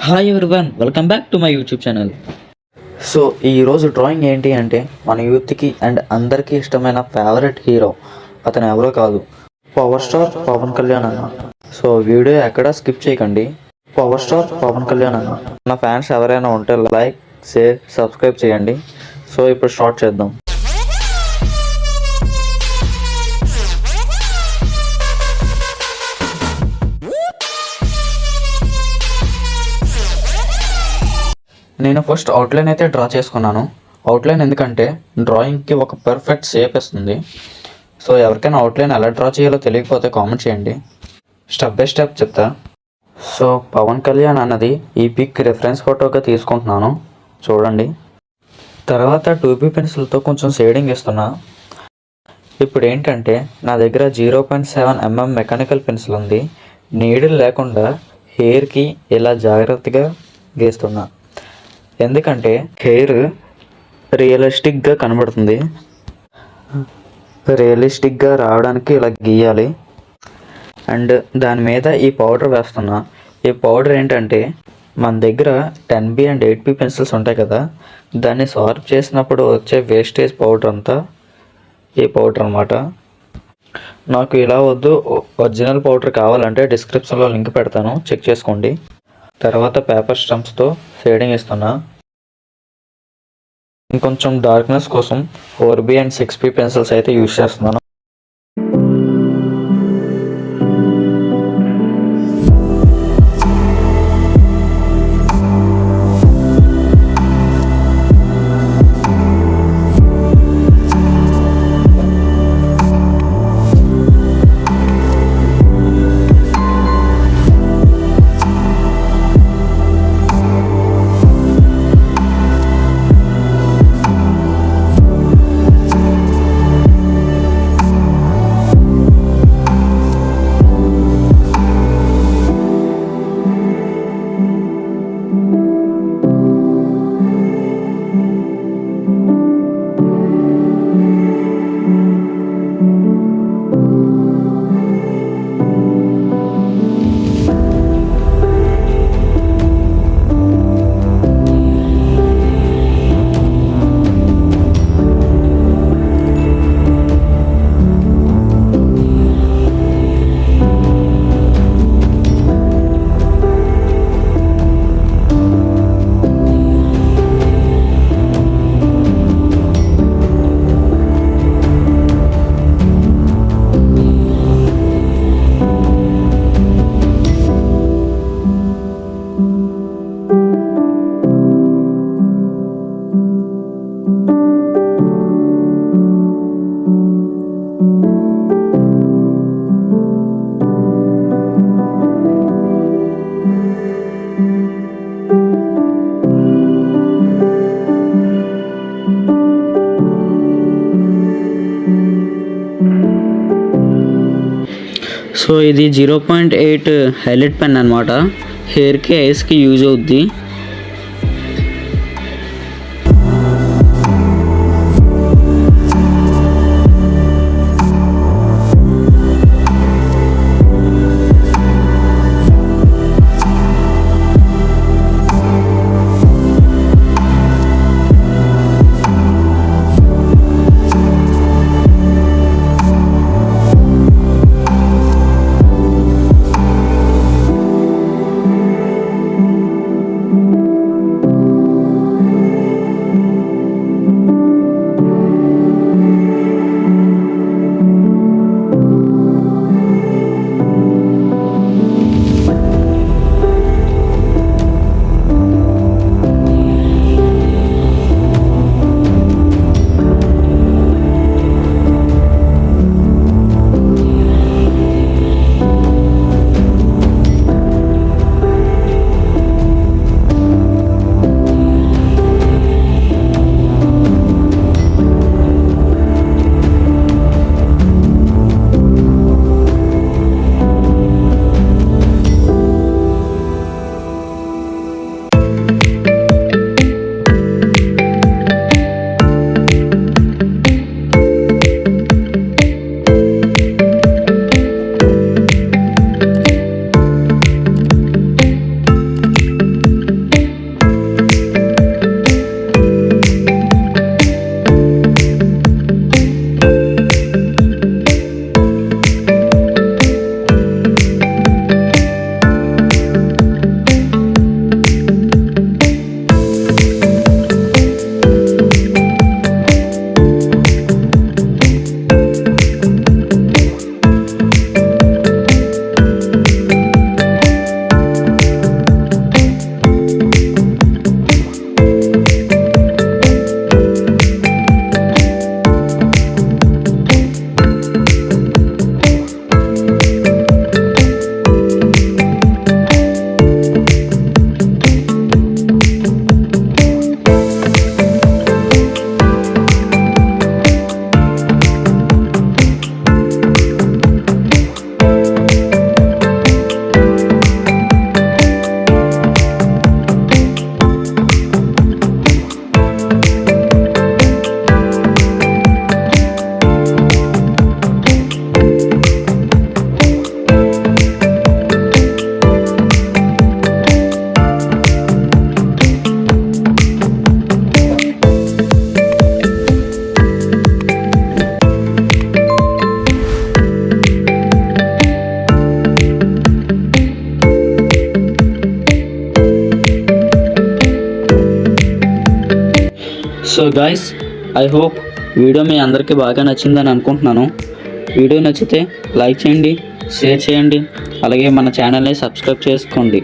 Hi everyone, welcome back to my YouTube channel. So ఈరోజు drawing ఏంటి అంటే మన యూత్కి అండ్ అందరికీ ఇష్టమైన ఫేవరెట్ హీరో, అతను ఎవరో కాదు, పవర్ స్టార్ పవన్ కళ్యాణ్ అన్న. సో వీడియో ఎక్కడ స్కిప్ చేయకండి. పవర్ స్టార్ పవన్ కళ్యాణ్ అన్న. నా ఫ్యాన్స్ ఎవరైనా ఉంటే లైక్, షేర్, సబ్స్క్రైబ్ చేయండి. సో ఇప్పుడు స్టార్ట్ చేద్దాం. నేను ఫస్ట్ అవుట్లైన్ అయితే డ్రా చేసుకున్నాను. అవుట్లైన్ ఎందుకంటే డ్రాయింగ్కి ఒక పర్ఫెక్ట్ షేప్ ఇస్తుంది. సో ఎవరికైనా అవుట్లైన్ ఎలా డ్రా చేయాలో తెలియకపోతే కామెంట్ చేయండి, స్టెప్ బై స్టెప్ చెప్తా. సో పవన్ కళ్యాణ్ అన్నది ఈ పిక్ రిఫరెన్స్ ఫోటోగా తీసుకుంటున్నాను, చూడండి. తర్వాత 2B పెన్సిల్తో కొంచెం షేడింగ్ ఇస్తున్నా. ఇప్పుడు ఏంటంటే నా దగ్గర 0.7 mm మెకానికల్ పెన్సిల్ ఉంది. నీడిల్ లేకుండా హెయిర్కి ఇలా జాగ్రత్తగా గీస్తున్నా, ఎందుకంటే హెయిర్ రియలిస్టిక్గా కనబడుతుంది. రియలిస్టిక్గా రావడానికి ఇలా గీయాలి. అండ్ దాని మీద ఈ పౌడర్ వేస్తున్నా. ఈ పౌడర్ ఏంటంటే మన దగ్గర 10B అండ్ 8B పెన్సిల్స్ ఉంటాయి కదా, దాన్ని షార్ప్ చేసినప్పుడు వచ్చే వేస్టేజ్ పౌడర్ అంతా ఈ పౌడర్ అనమాట. నాకు ఇలా వద్దు, ఒరిజినల్ పౌడర్ కావాలంటే డిస్క్రిప్షన్లో లింక్ పెడతాను, చెక్ చేసుకోండి. తర్వాత పేపర్ స్టంప్స్తో షేడింగ్ ఇస్తున్నా. ఇంకొంచెం డార్క్నెస్ కోసం 4B అండ్ 6B పెన్సిల్స్ అయితే యూజ్ చేస్తున్నాను. సో ఇది 0.8 హైలైట్ పెన్ అనమాట, హెయిర్కి ఐస్కి యూజ్ అవుద్ది. So guys, I hope video మీ అందరికీ బాగా నచ్చిందని అనుకుంటున్నాను. వీడియో నచ్చితే లైక్ చేయండి, షేర్ చేయండి, అలాగే మన ఛానల్ని సబ్స్క్రైబ్ చేసుకోండి.